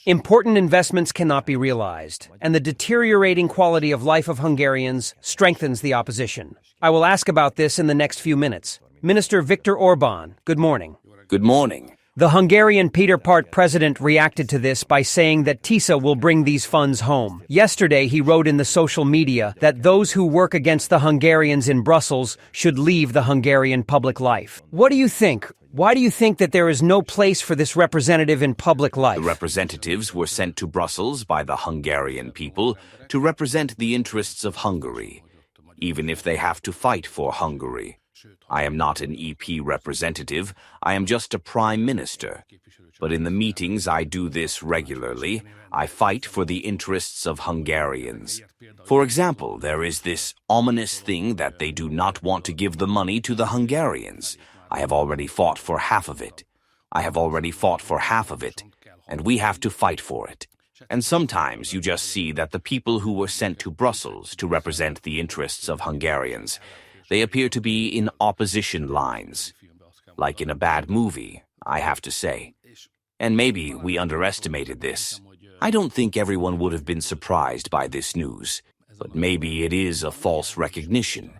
Important investments cannot be realized, and the deteriorating quality of life of Hungarians strengthens the opposition. I will ask about this in the next few minutes. Minister Viktor Orbán, good morning. Good morning. The Hungarian Peter Part president reacted to this by saying that TISA will bring these funds home. Yesterday, he wrote in the social media that those who work against the Hungarians in Brussels should leave the Hungarian public life. What do you think? Why do you think that there is no place for this representative in public life? The representatives were sent to Brussels by the Hungarian people to represent the interests of Hungary, even if they have to fight for Hungary. I am not an EP representative, I am just a prime minister. But in the meetings I do this regularly. I fight for the interests of Hungarians. For example, there is this ominous thing that they do not want to give the money to the Hungarians. I have already fought for half of it. And we have to fight for it. And sometimes you just see that the people who were sent to Brussels to represent the interests of Hungarians, they appear to be in opposition lines. Like in a bad movie, I have to say. And maybe we underestimated this. I don't think everyone would have been surprised by this news, but maybe it is a false recognition.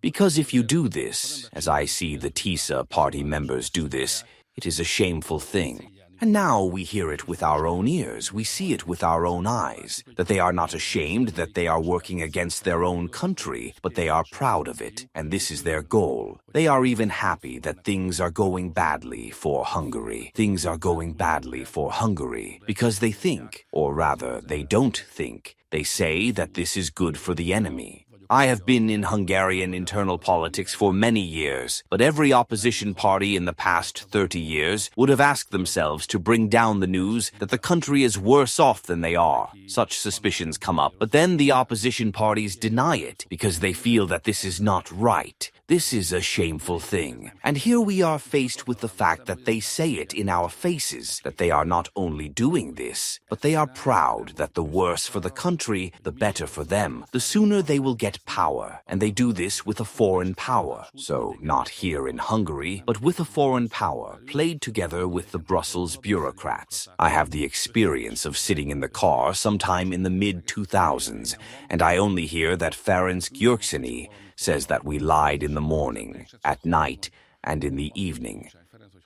Because if you do this, as I see the TISA party members do this, it is a shameful thing. And now we hear it with our own ears, we see it with our own eyes, that they are not ashamed that they are working against their own country, but they are proud of it, and this is their goal. They are even happy that things are going badly for Hungary. Things are going badly for Hungary, because they think, or rather, they don't think. They say that this is good for the enemy. I have been in Hungarian internal politics for many years, but every opposition party in the past 30 years would have asked themselves to bring down the news that the country is worse off than they are. Such suspicions come up, but then the opposition parties deny it because they feel that this is not right. This is a shameful thing. And here we are faced with the fact that they say it in our faces, that they are not only doing this, but they are proud that the worse for the country, the better for them. The sooner they will get power, and they do this with a foreign power. So, not here in Hungary, but with a foreign power, played together with the Brussels bureaucrats. I have the experience of sitting in the car sometime in the mid-2000s, and I only hear that Ferenc Gyurcsány says that we lied in the morning, at night, and in the evening.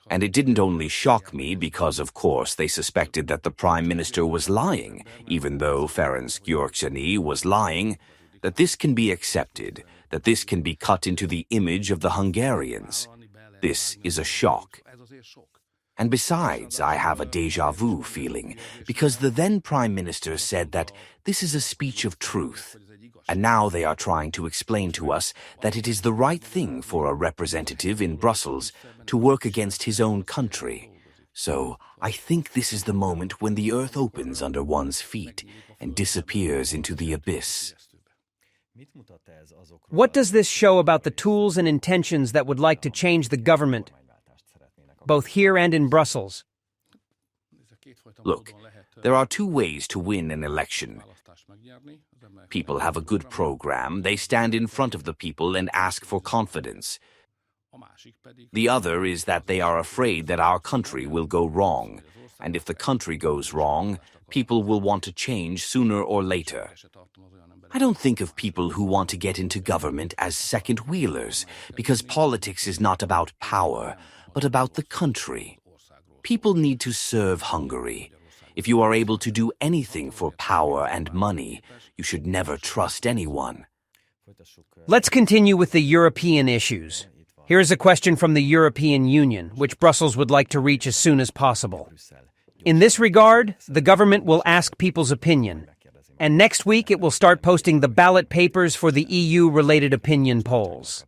And it didn't only shock me because, of course, they suspected that the Prime Minister was lying, even though Ferenc Gyurcsány was lying, that this can be accepted, that this can be cut into the image of the Hungarians. This is a shock. And besides, I have a déjà vu feeling, because the then Prime Minister said that this is a speech of truth. And now they are trying to explain to us that it is the right thing for a representative in Brussels to work against his own country. So, I think this is the moment when the earth opens under one's feet and disappears into the abyss. What does this show about the tools and intentions that would like to change the government, both here and in Brussels? Look, there are two ways to win an election. People have a good program, they stand in front of the people and ask for confidence. The other is that they are afraid that our country will go wrong, and if the country goes wrong, people will want to change sooner or later. I don't think of people who want to get into government as second-wheelers, because politics is not about power, but about the country. People need to serve Hungary. If you are able to do anything for power and money, you should never trust anyone. Let's continue with the European issues. Here is a question from the European Union, which Brussels would like to reach as soon as possible. In this regard, the government will ask people's opinion, and next week it will start posting the ballot papers for the EU-related opinion polls.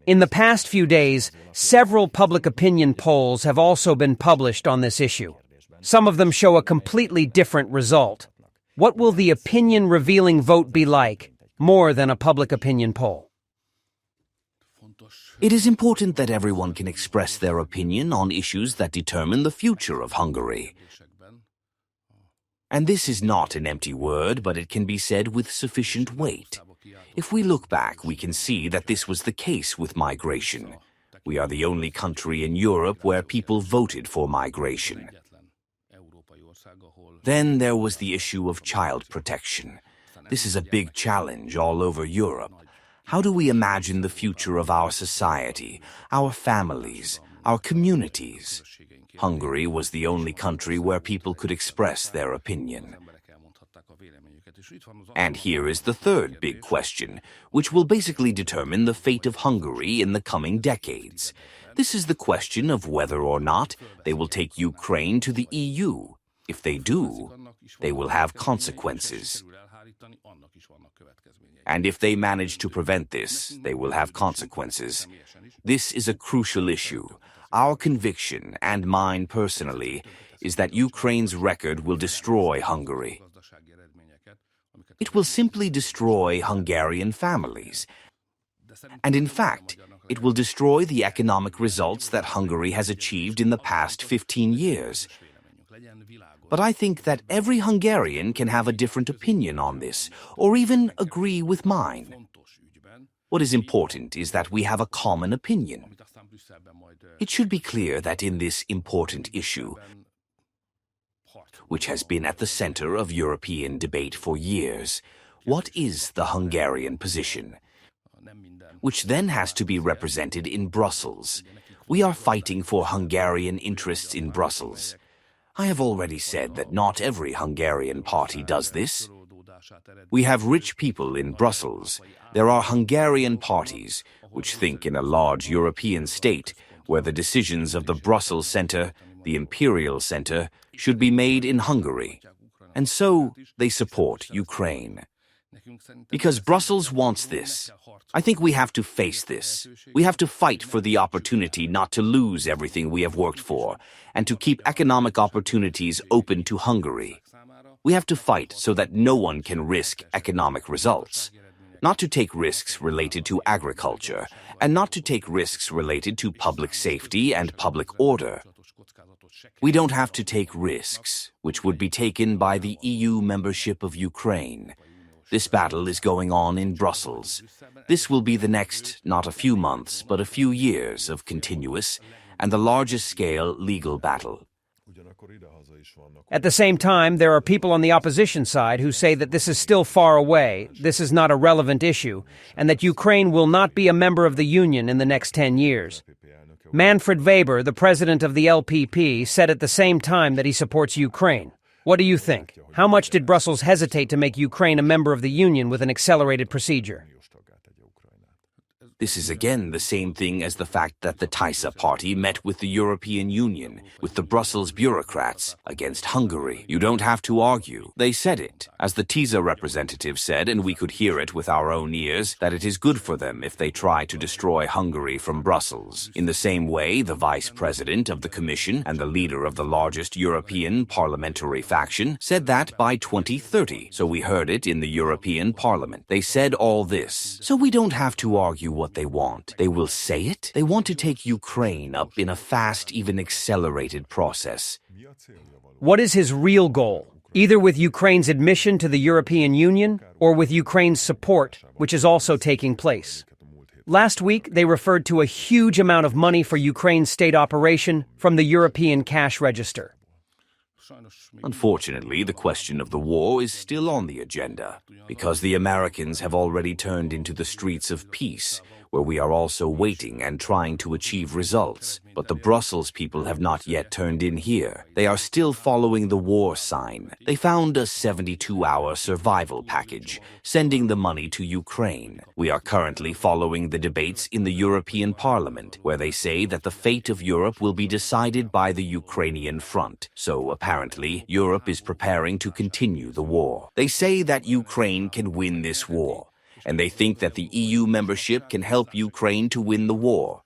In the past few days, several public opinion polls have also been published on this issue. Some of them show a completely different result. What will the opinion-revealing vote be like, more than a public opinion poll? It is important that everyone can express their opinion on issues that determine the future of Hungary. And this is not an empty word, but it can be said with sufficient weight. If we look back, we can see that this was the case with migration. We are the only country in Europe where people voted for migration. Then there was the issue of child protection. This is a big challenge all over Europe. How do we imagine the future of our society, our families, our communities? Hungary was the only country where people could express their opinion. And here is the third big question, which will basically determine the fate of Hungary in the coming decades. This is the question of whether or not they will take Ukraine to the EU. If they do, they will have consequences. And if they manage to prevent this, they will have consequences. This is a crucial issue. Our conviction, and mine personally, is that Ukraine's record will destroy Hungary. It will simply destroy Hungarian families. And in fact, it will destroy the economic results that Hungary has achieved in the past 15 years. But I think that every Hungarian can have a different opinion on this, or even agree with mine. What is important is that we have a common opinion. It should be clear that in this important issue, which has been at the center of European debate for years, what is the Hungarian position? Which then has to be represented in Brussels. We are fighting for Hungarian interests in Brussels. I have already said that not every Hungarian party does this. We have rich people in Brussels. There are Hungarian parties which think in a large European state where the decisions of the Brussels Center, the Imperial Center, should be made in Hungary. And so they support Ukraine. Because Brussels wants this. I think we have to face this. We have to fight for the opportunity not to lose everything we have worked for, and to keep economic opportunities open to Hungary. We have to fight so that no one can risk economic results. Not to take risks related to agriculture, and not to take risks related to public safety and public order. We don't have to take risks, which would be taken by the EU membership of Ukraine. This battle is going on in Brussels. This will be the next, not a few months, but a few years of continuous and the largest scale legal battle. At the same time, there are people on the opposition side who say that this is still far away, this is not a relevant issue, and that Ukraine will not be a member of the Union in the next 10 years. Manfred Weber, the president of the LPP, said at the same time that he supports Ukraine. What do you think? How much did Brussels hesitate to make Ukraine a member of the Union with an accelerated procedure? This is again the same thing as the fact that the TISA party met with the European Union, with the Brussels bureaucrats, against Hungary. You don't have to argue. They said it. As the TISA representative said, and we could hear it with our own ears, that it is good for them if they try to destroy Hungary from Brussels. In the same way, the vice president of the Commission and the leader of the largest European parliamentary faction said that by 2030. So we heard it in the European Parliament. They said all this. So we don't have to argue what they want. They will say it. They want to take Ukraine up in a fast, even accelerated process. What is his real goal? Either with Ukraine's admission to the European Union or with Ukraine's support, which is also taking place. Last week, they referred to a huge amount of money for Ukraine's state operation from the European cash register. Unfortunately, the question of the war is still on the agenda, because the Americans have already turned into the streets of peace, where we are also waiting and trying to achieve results. But the Brussels people have not yet turned in here. They are still following the war sign. They found a 72-hour survival package, sending the money to Ukraine. We are currently following the debates in the European Parliament, where they say that the fate of Europe will be decided by the Ukrainian front. So apparently, Europe is preparing to continue the war. They say that Ukraine can win this war, and they think that the EU membership can help Ukraine to win the war.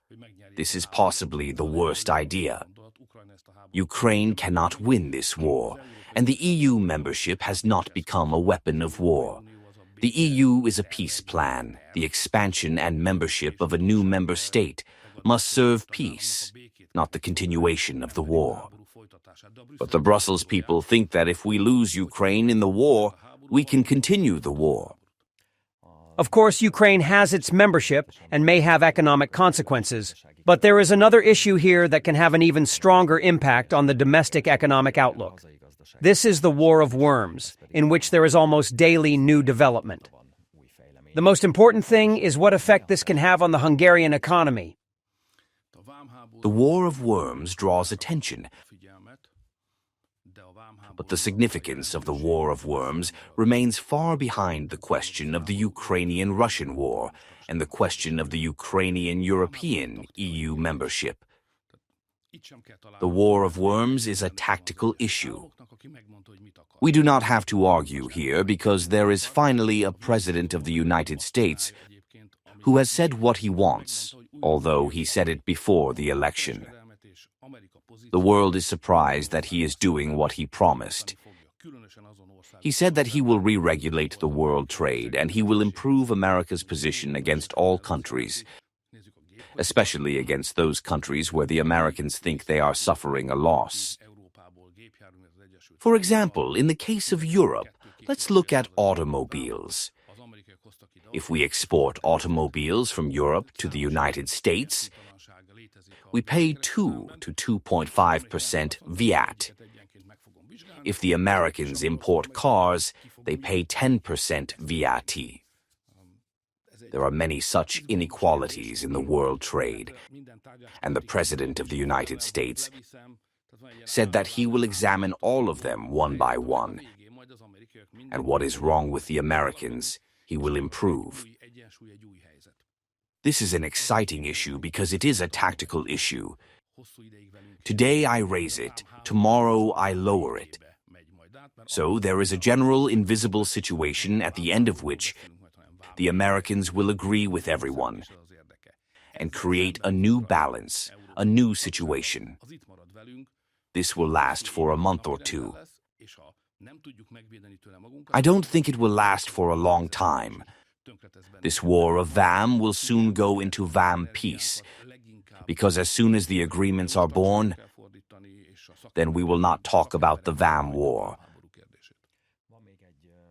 This is possibly the worst idea. Ukraine cannot win this war, and the EU membership has not become a weapon of war. The EU is a peace plan. The expansion and membership of a new member state must serve peace, not the continuation of the war. But the Brussels people think that if we lose Ukraine in the war, we can continue the war. Of course, Ukraine has its membership and may have economic consequences, but there is another issue here that can have an even stronger impact on the domestic economic outlook. This is the war of worms, in which there is almost daily new development. The most important thing is what effect this can have on the Hungarian economy. The war of worms draws attention, but the significance of the war of worms remains far behind the question of the Ukrainian-Russian war and the question of the Ukrainian-European EU membership. The war of worms is a tactical issue. We do not have to argue here because there is finally a president of the United States who has said what he wants, although he said it before the election. The world is surprised that he is doing what he promised. He said that he will re-regulate the world trade and he will improve America's position against all countries, especially against those countries where the Americans think they are suffering a loss. For example, in the case of Europe, let's look at automobiles. If we export automobiles from Europe to the United States, we pay 2 to 2.5% VAT. If the Americans import cars, they pay 10% VAT. There are many such inequalities in the world trade, and the President of the United States said that he will examine all of them one by one, and what is wrong with the Americans, he will improve. This is an exciting issue because it is a tactical issue. Today I raise it, tomorrow I lower it. So there is a general invisible situation at the end of which the Americans will agree with everyone and create a new balance, a new situation. This will last for a month or two. I don't think it will last for a long time. This war of VAM will soon go into VAM peace, because as soon as the agreements are born, then we will not talk about the VAM war.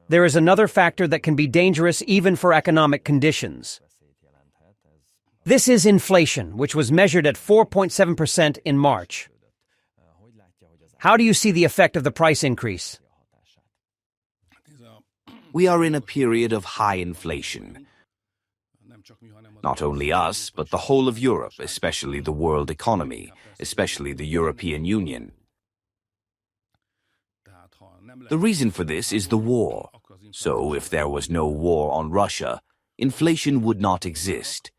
There is another factor that can be dangerous even for economic conditions. This is inflation, which was measured at 4.7% in March. How do you see the effect of the price increase? We are in a period of high inflation. Not only us, but the whole of Europe, especially the world economy, especially the European Union. The reason for this is the war. So if there was no war on Russia, inflation would not exist.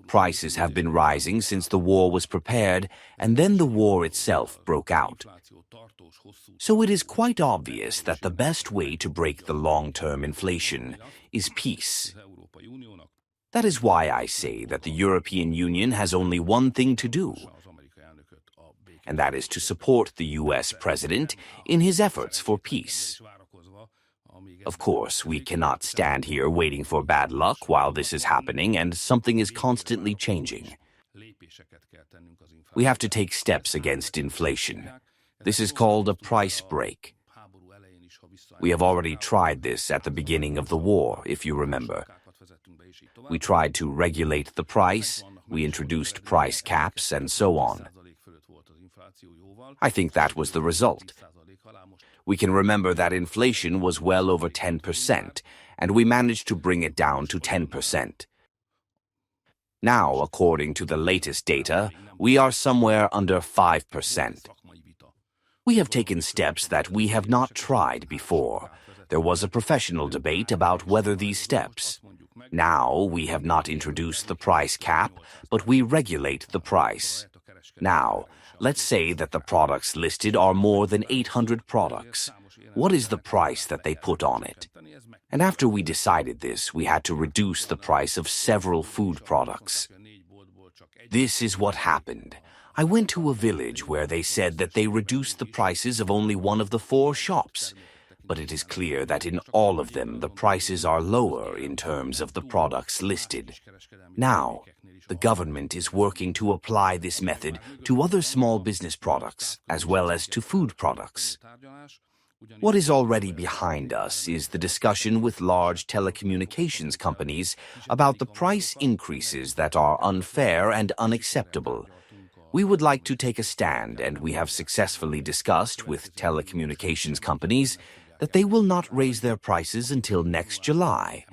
Prices have been rising since the war was prepared, and then the war itself broke out. So it is quite obvious that the best way to break the long-term inflation is peace. That is why I say that the European Union has only one thing to do, and that is to support the US President in his efforts for peace. Of course, we cannot stand here waiting for bad luck while this is happening and something is constantly changing. We have to take steps against inflation. This is called a price break. We have already tried this at the beginning of the war, if you remember. We tried to regulate the price, we introduced price caps, and so on. I think that was the result. We can remember that inflation was well over 10%, and we managed to bring it down to 10%. Now, according to the latest data, we are somewhere under 5%. We have taken steps that we have not tried before. There was a professional debate about whether these steps. Now, we have not introduced the price cap, but we regulate the price. Now, let's say that the products listed are more than 800 products. What is the price that they put on it? And after we decided this, we had to reduce the price of several food products. This is what happened. I went to a village where they said that they reduced the prices of only one of the 4 shops. But it is clear that in all of them the prices are lower in terms of the products listed. Now, the government is working to apply this method to other small business products as well as to food products. What is already behind us is the discussion with large telecommunications companies about the price increases that are unfair and unacceptable. We would like to take a stand, and we have successfully discussed with telecommunications companies that they will not raise their prices until next July.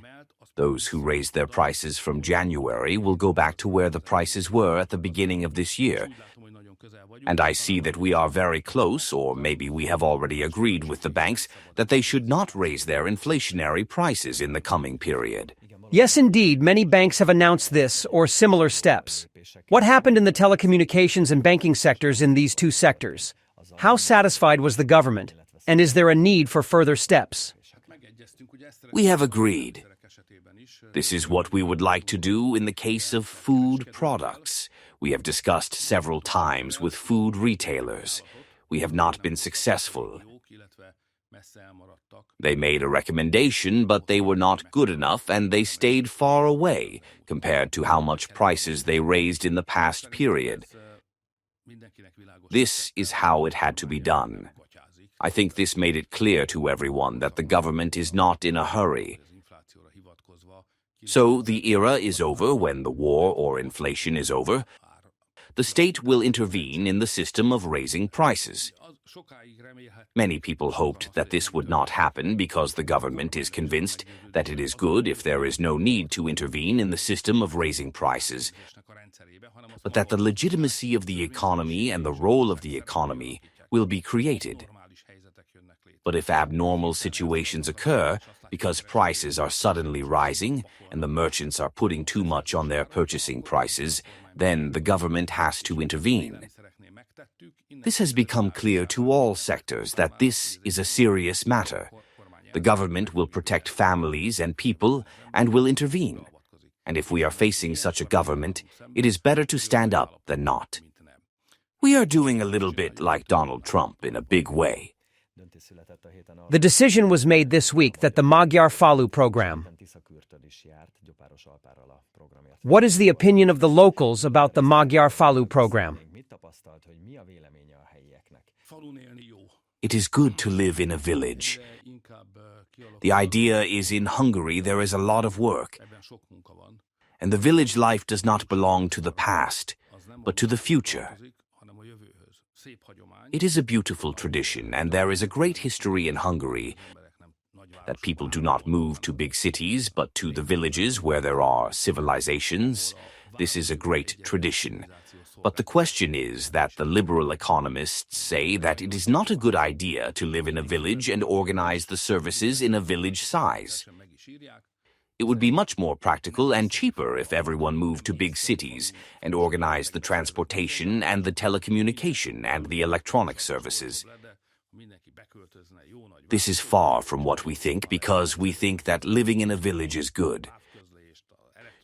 Those who raised their prices from January will go back to where the prices were at the beginning of this year. And I see that we are very close, or maybe we have already agreed with the banks, that they should not raise their inflationary prices in the coming period. Yes, indeed, many banks have announced this or similar steps. What happened in the telecommunications and banking sectors in these two sectors? How satisfied was the government? And is there a need for further steps? We have agreed. This is what we would like to do in the case of food products. We have discussed several times with food retailers. We have not been successful. They made a recommendation, but they were not good enough, and they stayed far away compared to how much prices they raised in the past period. This is how it had to be done. I think this made it clear to everyone that the government is not in a hurry. So the era is over when the war or inflation is over. The state will intervene in the system of raising prices. Many people hoped that this would not happen because the government is convinced that it is good if there is no need to intervene in the system of raising prices, but that the legitimacy of the economy and the role of the economy will be created. But if abnormal situations occur, because prices are suddenly rising and the merchants are putting too much on their purchasing prices, then the government has to intervene. This has become clear to all sectors that this is a serious matter. The government will protect families and people and will intervene. And if we are facing such a government, it is better to stand up than not. We are doing a little bit like Donald Trump in a big way. The decision was made this week that the Magyar Falu program. What is the opinion of the locals about the Magyar Falu program? It is good to live in a village. The idea is in Hungary there is a lot of work, and the village life does not belong to the past, but to the future. It is a beautiful tradition, and there is a great history in Hungary that people do not move to big cities, but to the villages where there are civilizations. This is a great tradition. But the question is that the liberal economists say that it is not a good idea to live in a village and organize the services in a village size. It would be much more practical and cheaper if everyone moved to big cities and organized the transportation and the telecommunication and the electronic services. This is far from what we think, because we think that living in a village is good.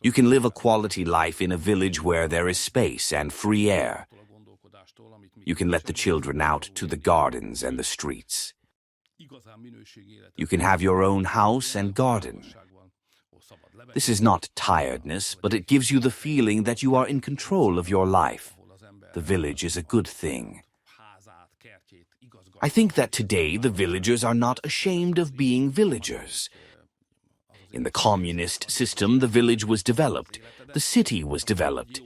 You can live a quality life in a village where there is space and free air. You can let the children out to the gardens and the streets. You can have your own house and garden. This is not tiredness, but it gives you the feeling that you are in control of your life. The village is a good thing. I think that today the villagers are not ashamed of being villagers. In the communist system, the village was developed. The city was developed.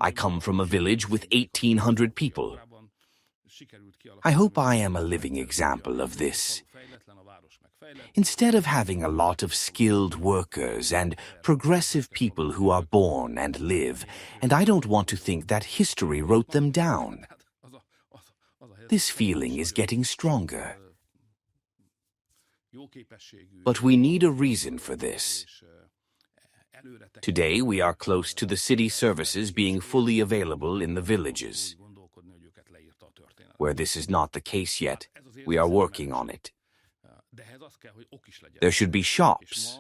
I come from a village with 1,800 people. I hope I am a living example of this. Instead of having a lot of skilled workers and progressive people who are born and live, and I don't want to think that history wrote them down. This feeling is getting stronger. But we need a reason for this. Today we are close to the city services being fully available in the villages. Where this is not the case yet, we are working on it. There should be shops.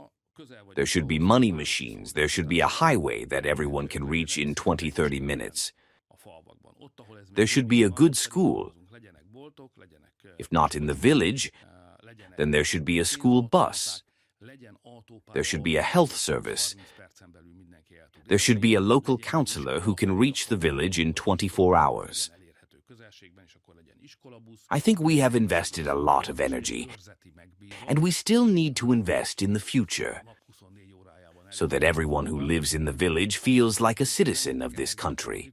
There should be money machines. There should be a highway that everyone can reach in 20-30 minutes. There should be a good school. If not in the village, then there should be a school bus. There should be a health service. There should be a local counselor who can reach the village in 24 hours. I think we have invested a lot of energy, and we still need to invest in the future. so that everyone who lives in the village feels like a citizen of this country.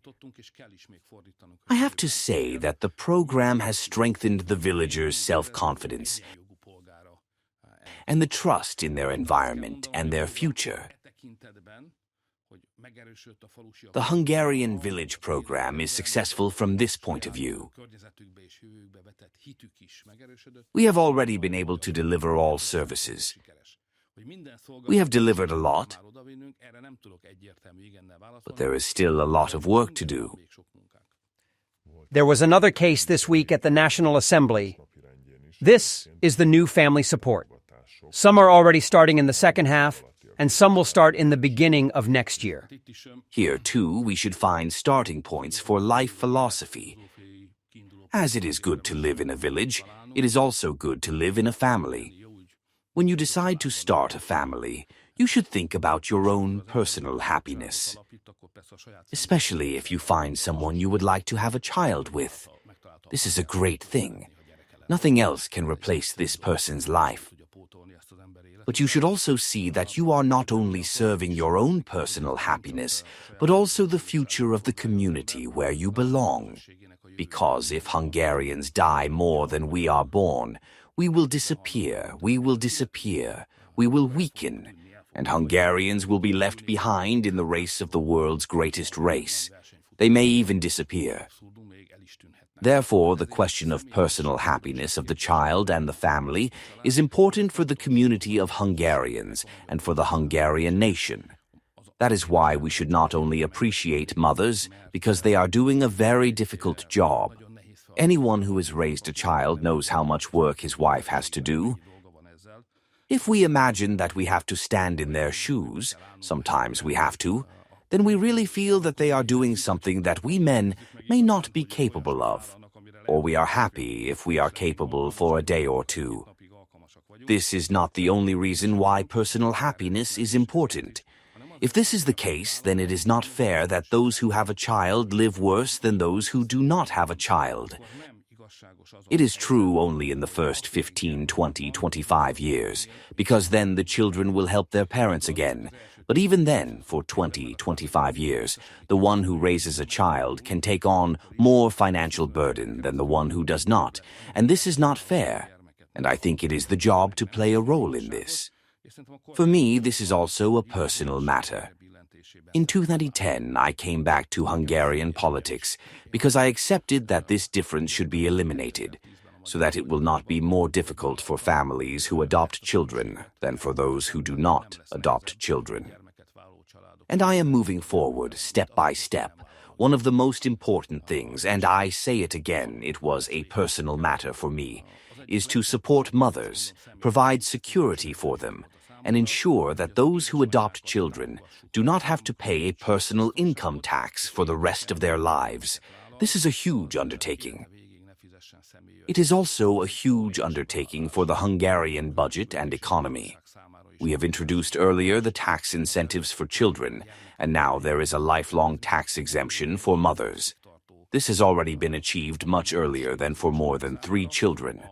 I have to say that the program has strengthened the villagers' self-confidence and the trust in their environment and their future. The Hungarian village program is successful from this point of view. We have already been able to deliver all services. We have delivered a lot, but there is still a lot of work to do. There was another case this week at the National Assembly. This is the new family support. Some are already starting in the second half, and some will start in the beginning of next year. Here, too, we should find starting points for life philosophy. As it is good to live in a village, it is also good to live in a family. When you decide to start a family, you should think about your own personal happiness, especially if you find someone you would like to have a child with. This is a great thing. Nothing else can replace this person's life. But you should also see that you are not only serving your own personal happiness, but also the future of the community where you belong. Because if Hungarians die more than we are born, we will disappear, we will weaken, and Hungarians will be left behind in the race of the world's greatest race. They may even disappear. Therefore, the question of personal happiness of the child and the family is important for the community of Hungarians and for the Hungarian nation. That is why we should not only appreciate mothers, because they are doing a very difficult job. Anyone who has raised a child knows how much work his wife has to do. If we imagine that we have to stand in their shoes, sometimes we have to, then we really feel that they are doing something that we men may not be capable of, or we are happy if we are capable for a day or two. This is not the only reason why personal happiness is important. If this is the case, then it is not fair that those who have a child live worse than those who do not have a child. It is true only in the first 15, 20, 25 years, because then the children will help their parents again. But even then, for 20, 25 years, the one who raises a child can take on more financial burden than the one who does not, and this is not fair, and I think it is the job to play a role in this. For me, this is also a personal matter. In 2010, I came back to Hungarian politics because I accepted that this difference should be eliminated, so that it will not be more difficult for families who adopt children than for those who do not adopt children. And I am moving forward step by step. One of the most important things, and I say it again, it was a personal matter for me, is to support mothers, provide security for them, and ensure that those who adopt children do not have to pay a personal income tax for the rest of their lives. This is a huge undertaking. It is also a huge undertaking for the Hungarian budget and economy. We have introduced earlier the tax incentives for children, and now there is a lifelong tax exemption for mothers. This has already been achieved much earlier than for more than 3 children.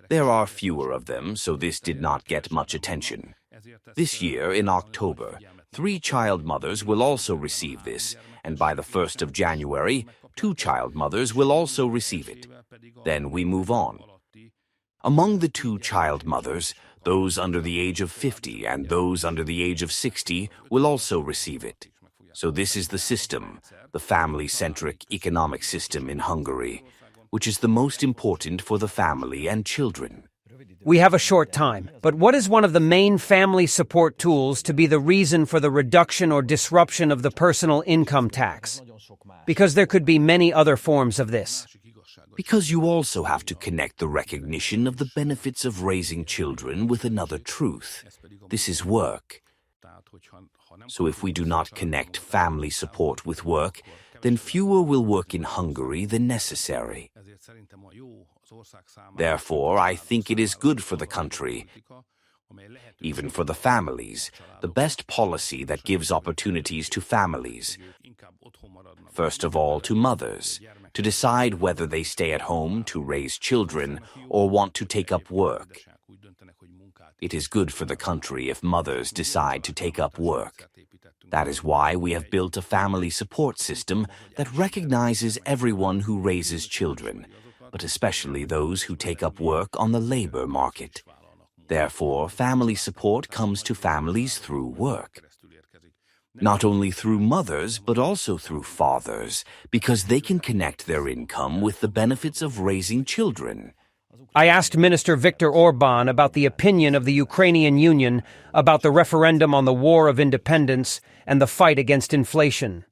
There are fewer of them, so this did not get much attention. This year, in October, 3 child mothers will also receive this, and by the 1st of January, 2 child mothers will also receive it. Then we move on. Among the 2 child mothers, those under the age of 50 and those under the age of 60 will also receive it. So this is the system, the family-centric economic system in Hungary, which is the most important for the family and children. We have a short time, but what is one of the main family support tools to be the reason for the reduction or disruption of the personal income tax? Because there could be many other forms of this. Because you also have to connect the recognition of the benefits of raising children with another truth. This is work. So if we do not connect family support with work, then fewer will work in Hungary than necessary. Therefore, I think it is good for the country, even for the families, the best policy that gives opportunities to families. First of all, to mothers, to decide whether they stay at home to raise children or want to take up work. It is good for the country if mothers decide to take up work. That is why we have built a family support system that recognizes everyone who raises children, but especially those who take up work on the labor market. Therefore, family support comes to families through work. Not only through mothers, but also through fathers, because they can connect their income with the benefits of raising children. I asked Minister Viktor Orbán about the opinion of the Ukrainian Union about the referendum on the War of Independence and the fight against inflation.